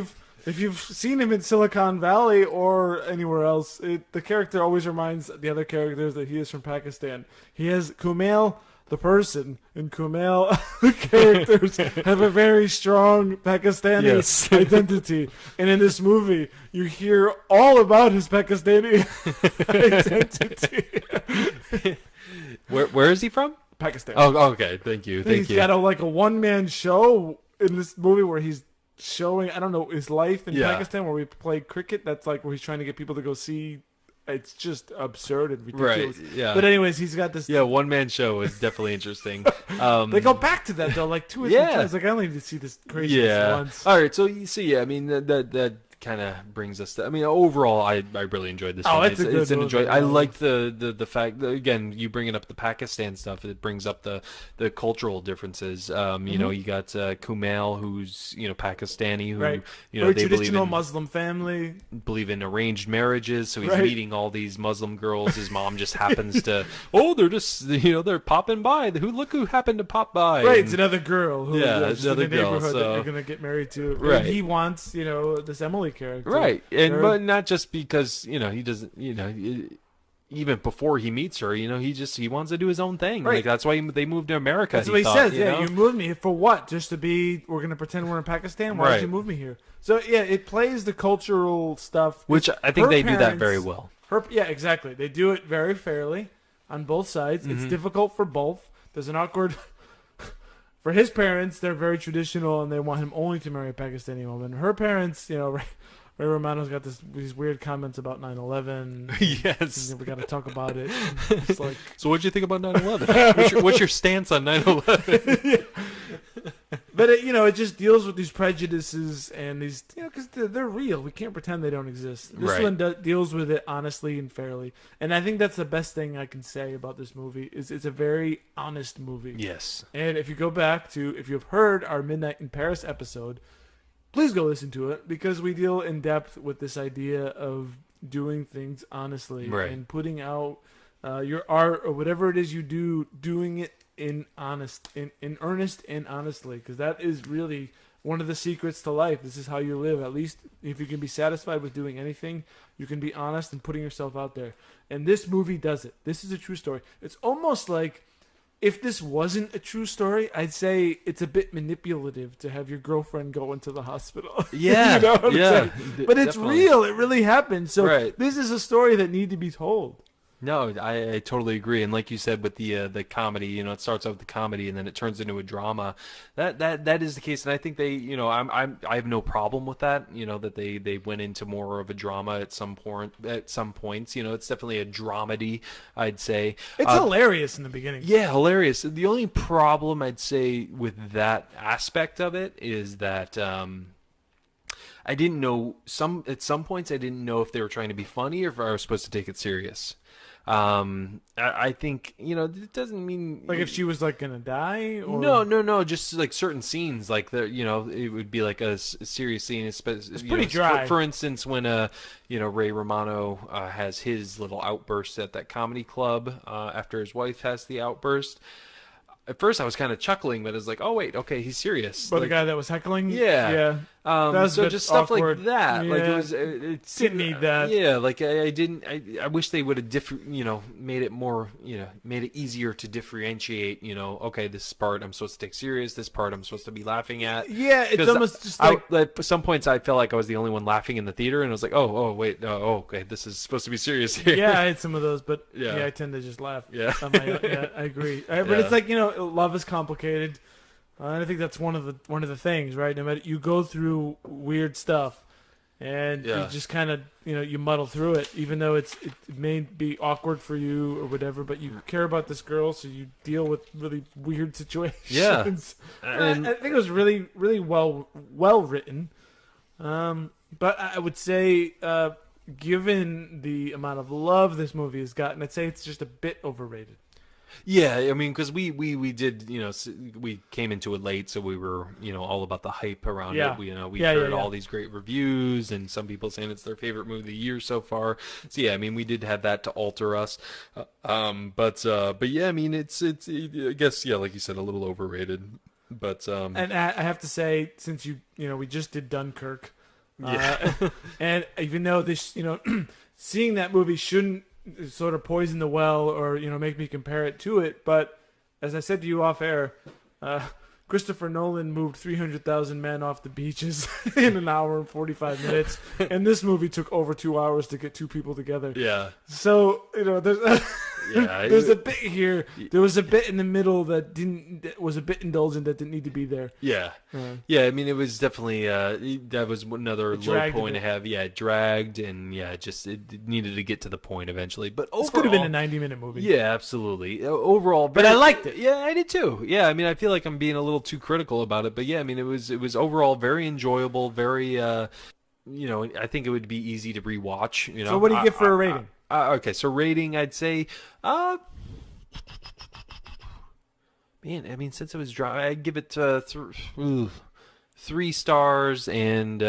[SPEAKER 2] you've seen him in Silicon Valley or anywhere else, the character always reminds the other characters that he is from Pakistan. He has Kumail the person and Kumail the characters have a very strong Pakistani
[SPEAKER 1] Yes.
[SPEAKER 2] identity. And in this movie, you hear all about his Pakistani identity.
[SPEAKER 1] Where is he from?
[SPEAKER 2] Pakistan.
[SPEAKER 1] Oh, okay. Thank you. Thank
[SPEAKER 2] He's
[SPEAKER 1] you.
[SPEAKER 2] got a one-man show in this movie where he's showing, I don't know, his life in
[SPEAKER 1] Yeah.
[SPEAKER 2] Pakistan, where we play cricket. That's like where he's trying to get people to go see. It's just absurd and ridiculous.
[SPEAKER 1] Right. Yeah.
[SPEAKER 2] But anyways, he's got this.
[SPEAKER 1] Yeah, one man show is definitely interesting.
[SPEAKER 2] They go back to that though, like 2 or 3
[SPEAKER 1] Yeah.
[SPEAKER 2] times. Like I only need to see this craziness
[SPEAKER 1] Yeah.
[SPEAKER 2] once.
[SPEAKER 1] All right. So you see, yeah, I mean that kind of brings us to. I mean, overall, I really enjoyed this.
[SPEAKER 2] Oh,
[SPEAKER 1] one.
[SPEAKER 2] it's a good
[SPEAKER 1] an
[SPEAKER 2] movie.
[SPEAKER 1] enjoy. I like the fact that, again, you bringing up the Pakistan stuff. It brings up the cultural differences. You know, you got Kumail, who's Pakistani, who
[SPEAKER 2] Right.
[SPEAKER 1] they
[SPEAKER 2] Very
[SPEAKER 1] believe
[SPEAKER 2] traditional
[SPEAKER 1] in
[SPEAKER 2] Muslim family.
[SPEAKER 1] arranged marriages. So he's
[SPEAKER 2] Right.
[SPEAKER 1] meeting all these Muslim girls. His mom just happens to. They're just they're popping by. Who happened to pop by?
[SPEAKER 2] Right,
[SPEAKER 1] And-
[SPEAKER 2] it's another girl who
[SPEAKER 1] Yeah,
[SPEAKER 2] just in
[SPEAKER 1] another
[SPEAKER 2] the
[SPEAKER 1] girl,
[SPEAKER 2] neighborhood that
[SPEAKER 1] so-
[SPEAKER 2] you're gonna get married to. And
[SPEAKER 1] Right.
[SPEAKER 2] he wants, this Emily character.
[SPEAKER 1] Right, and
[SPEAKER 2] They're-
[SPEAKER 1] but not just because he doesn't, even before he meets her, he wants to do his own thing.
[SPEAKER 2] Right.
[SPEAKER 1] Like that's why they moved to America.
[SPEAKER 2] That's what he
[SPEAKER 1] thought,
[SPEAKER 2] says.
[SPEAKER 1] you
[SPEAKER 2] Yeah,
[SPEAKER 1] know?
[SPEAKER 2] you moved me for what? Just to be? We're gonna pretend we're in Pakistan. Why did
[SPEAKER 1] Right.
[SPEAKER 2] you move me here? So yeah, it plays the cultural stuff,
[SPEAKER 1] Which I think
[SPEAKER 2] Her
[SPEAKER 1] they do that
[SPEAKER 2] parents-
[SPEAKER 1] very well.
[SPEAKER 2] Yeah, exactly. They do it very fairly on both sides.
[SPEAKER 1] Mm-hmm.
[SPEAKER 2] It's difficult for both. There's an awkward. For his parents, they're very traditional and they want him only to marry a Pakistani woman. Her parents, Ray Romano's got these weird comments about 9/11.
[SPEAKER 1] Yes.
[SPEAKER 2] We got to talk about it. It's like,
[SPEAKER 1] So what do you think about 9/11? What's your stance on 9/11?
[SPEAKER 2] but it just deals with these prejudices and these, because they're real. We can't pretend they don't exist. This
[SPEAKER 1] Right.
[SPEAKER 2] one deals with it honestly and fairly, and I think that's the best thing I can say about this movie. Is it's a very honest movie.
[SPEAKER 1] Yes.
[SPEAKER 2] And if you go back to, if you've heard our Midnight in Paris episode, please go listen to it because we deal in depth with this idea of doing things honestly
[SPEAKER 1] Right.
[SPEAKER 2] and putting out your art or whatever it is you do, doing it in earnest and honestly, because that is really one of the secrets to life. This is how you live. At least if you can be satisfied with doing anything, you can be honest and putting yourself out there. And this movie does it. This is a true story. It's almost like, if this wasn't a true story, I'd say it's a bit manipulative to have your girlfriend go into the hospital.
[SPEAKER 1] Yeah.
[SPEAKER 2] You know what I'm
[SPEAKER 1] yeah.
[SPEAKER 2] saying? But it's
[SPEAKER 1] Definitely.
[SPEAKER 2] real. It really happened. So
[SPEAKER 1] Right.
[SPEAKER 2] this is a story that need to be told.
[SPEAKER 1] No, I totally agree. And like you said with the comedy, it starts out with the comedy and then it turns into a drama. That is the case, and I think they, I have no problem with that. That they went into more of a drama at some point. At some points, it's definitely a dramedy, I'd say.
[SPEAKER 2] It's hilarious in the beginning.
[SPEAKER 1] Yeah, hilarious. The only problem I'd say with that aspect of it is that I didn't know at some points I didn't know if they were trying to be funny or if I was supposed to take it serious. I think it doesn't mean
[SPEAKER 2] Like if she was like gonna die, or
[SPEAKER 1] no, just like certain scenes, like it would be like a serious scene. It's
[SPEAKER 2] pretty dry.
[SPEAKER 1] For instance, when Ray Romano has his little outburst at that comedy club after his wife has the outburst. At first, I was kind of chuckling, but it's like, oh wait, okay, he's serious.
[SPEAKER 2] But the guy that was heckling,
[SPEAKER 1] yeah,
[SPEAKER 2] yeah, that was
[SPEAKER 1] so just stuff
[SPEAKER 2] awkward.
[SPEAKER 1] like that.
[SPEAKER 2] Yeah.
[SPEAKER 1] Like it
[SPEAKER 2] Didn't need that.
[SPEAKER 1] Yeah, like I didn't. I wish they would have made it more, made it easier to differentiate. Okay, this part I'm supposed to take serious. This part I'm supposed to be laughing at.
[SPEAKER 2] Yeah, it's almost just like
[SPEAKER 1] at some points I felt like I was the only one laughing in the theater, and I was like, wait, okay, this is supposed to be serious here.
[SPEAKER 2] yeah, I had some of those, but
[SPEAKER 1] Yeah.
[SPEAKER 2] I tend to just laugh.
[SPEAKER 1] Yeah.
[SPEAKER 2] Yeah, I agree. But it's like love is complicated. And I think that's one of the things, right? No matter, you go through weird stuff, and you just kind of you muddle through it, even though it may be awkward for you or whatever. But you care about this girl, so you deal with really weird situations.
[SPEAKER 1] Yeah,
[SPEAKER 2] and I think it was really really well written. But I would say, given the amount of love this movie has gotten, I'd say it's just a bit overrated.
[SPEAKER 1] Yeah, I mean, because we did, we came into it late, so we were, all about the hype around it. We heard all these great reviews, and some people saying it's their favorite movie of the year so far. So yeah, I mean, we did have that to alter us. But yeah, I mean, it's I guess, yeah, like you said, a little overrated. But
[SPEAKER 2] and I have to say, since we just did Dunkirk, and even though this, seeing that movie shouldn't sort of poison the well or make me compare it to it, but as I said to you off air, Christopher Nolan moved 300,000 men off the beaches in an hour and 45 minutes, and this movie took over 2 hours to get two people together.
[SPEAKER 1] Yeah.
[SPEAKER 2] So there's there's a bit here. There was a bit in the middle that was a bit indulgent that didn't need to be there.
[SPEAKER 1] Yeah. Yeah, I mean, it was definitely that was another low point to have. Yeah, it dragged, and it needed to get to the point eventually. But overall,
[SPEAKER 2] this could have been a 90-minute movie.
[SPEAKER 1] Yeah, absolutely. Overall,
[SPEAKER 2] but I liked it.
[SPEAKER 1] Yeah, I did too. Yeah, I mean, I feel like I'm being a little too critical about it, but yeah, I mean, it was overall very enjoyable. Very, I think it would be easy to rewatch.
[SPEAKER 2] So what do you give for a rating?
[SPEAKER 1] Okay, so rating, I'd say, man, I mean, since it was dry, I'd give it 3 stars and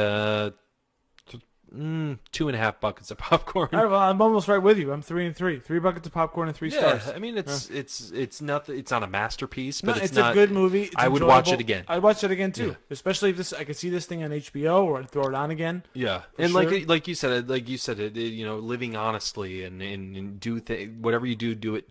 [SPEAKER 1] 2.5 buckets of popcorn.
[SPEAKER 2] All right, well, I'm almost right with you. I'm 3 and 3. 3 buckets of popcorn and 3 stars.
[SPEAKER 1] I mean, it's nothing. It's not a masterpiece, but
[SPEAKER 2] it's a good movie. It's
[SPEAKER 1] I would
[SPEAKER 2] enjoyable.
[SPEAKER 1] watch it again.
[SPEAKER 2] I'd watch it again too, especially if I could see this thing on HBO, or I'd throw it on again.
[SPEAKER 1] Yeah, and sure. like you said, living honestly and do whatever you do it,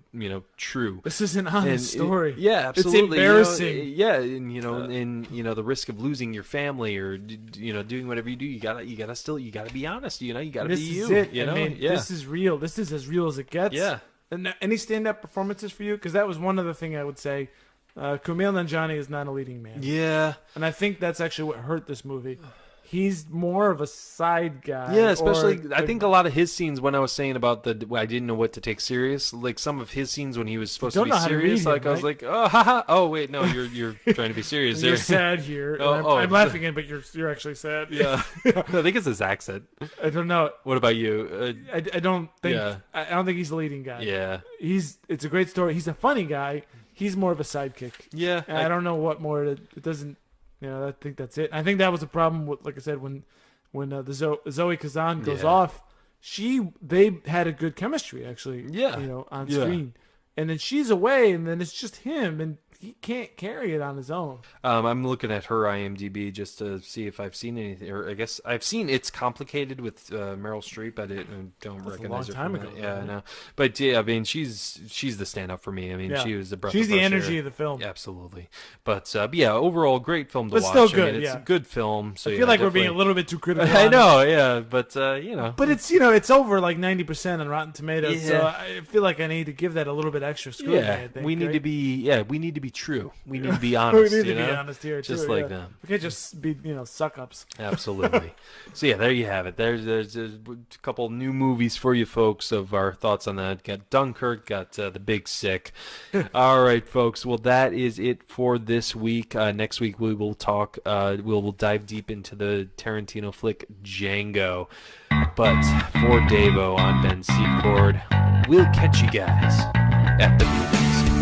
[SPEAKER 1] true.
[SPEAKER 2] This is an honest story.
[SPEAKER 1] Yeah, absolutely.
[SPEAKER 2] It's embarrassing.
[SPEAKER 1] And the risk of losing your family or doing whatever you do, you gotta be honest. You gotta be you.
[SPEAKER 2] This is it.
[SPEAKER 1] Yeah.
[SPEAKER 2] This is real. This is as real as it gets.
[SPEAKER 1] Yeah.
[SPEAKER 2] And any stand-up performances for you? Because that was one other thing I would say. Kumail Nanjiani is not a leading man.
[SPEAKER 1] Yeah.
[SPEAKER 2] And I think that's actually what hurt this movie. He's more of a side guy.
[SPEAKER 1] Yeah, especially I think a lot of his scenes when I was saying about I didn't know what to take serious. Like some of his scenes when he was supposed to be serious, I was like, oh, haha, oh wait, no, you're trying to be serious.
[SPEAKER 2] You're sad here. I'm laughing in, but you're actually sad.
[SPEAKER 1] Yeah, I think it's his accent.
[SPEAKER 2] I don't know.
[SPEAKER 1] What about you?
[SPEAKER 2] I don't think. Yeah. I don't think he's the leading guy.
[SPEAKER 1] Yeah,
[SPEAKER 2] it's a great story. He's a funny guy. He's more of a sidekick.
[SPEAKER 1] Yeah,
[SPEAKER 2] and I don't know what more. It doesn't. I think that's it. I think that was a problem with, like I said, when the Zoe Kazan goes off, they had a good chemistry actually.
[SPEAKER 1] Yeah,
[SPEAKER 2] on screen, and then she's away, and then it's just him, and he can't carry it on his own.
[SPEAKER 1] I'm looking at her IMDb just to see if I've seen anything, or I guess I've seen It's Complicated with Meryl Streep. I don't recognize her.
[SPEAKER 2] A long time ago.
[SPEAKER 1] Yeah, I know. But yeah, I mean, she's the stand-up for me. I mean, she was the breath.
[SPEAKER 2] She's
[SPEAKER 1] of
[SPEAKER 2] the
[SPEAKER 1] fresh
[SPEAKER 2] energy
[SPEAKER 1] air.
[SPEAKER 2] of the film.
[SPEAKER 1] Yeah, absolutely. But yeah, overall, great film to watch.
[SPEAKER 2] Still good.
[SPEAKER 1] I mean, it's a good film. So
[SPEAKER 2] I feel like we're being a little bit too critical.
[SPEAKER 1] I know, yeah, but
[SPEAKER 2] But it's it's over like 90% on Rotten Tomatoes. Yeah. So I feel like I need to give that a little bit extra scrutiny.
[SPEAKER 1] Yeah,
[SPEAKER 2] I think,
[SPEAKER 1] we need to be true. We need to be honest.
[SPEAKER 2] We need to be honest here,
[SPEAKER 1] just
[SPEAKER 2] too,
[SPEAKER 1] like them.
[SPEAKER 2] We can't just be, suck-ups.
[SPEAKER 1] Absolutely. So yeah, there you have it. There's a couple new movies for you folks of our thoughts on that. Got Dunkirk, got The Big Sick. All right, folks. Well, that is it for this week. Next week we will talk. We'll dive deep into the Tarantino flick Django. But for Davo, I'm Ben Secord. we'll catch you guys at the movies.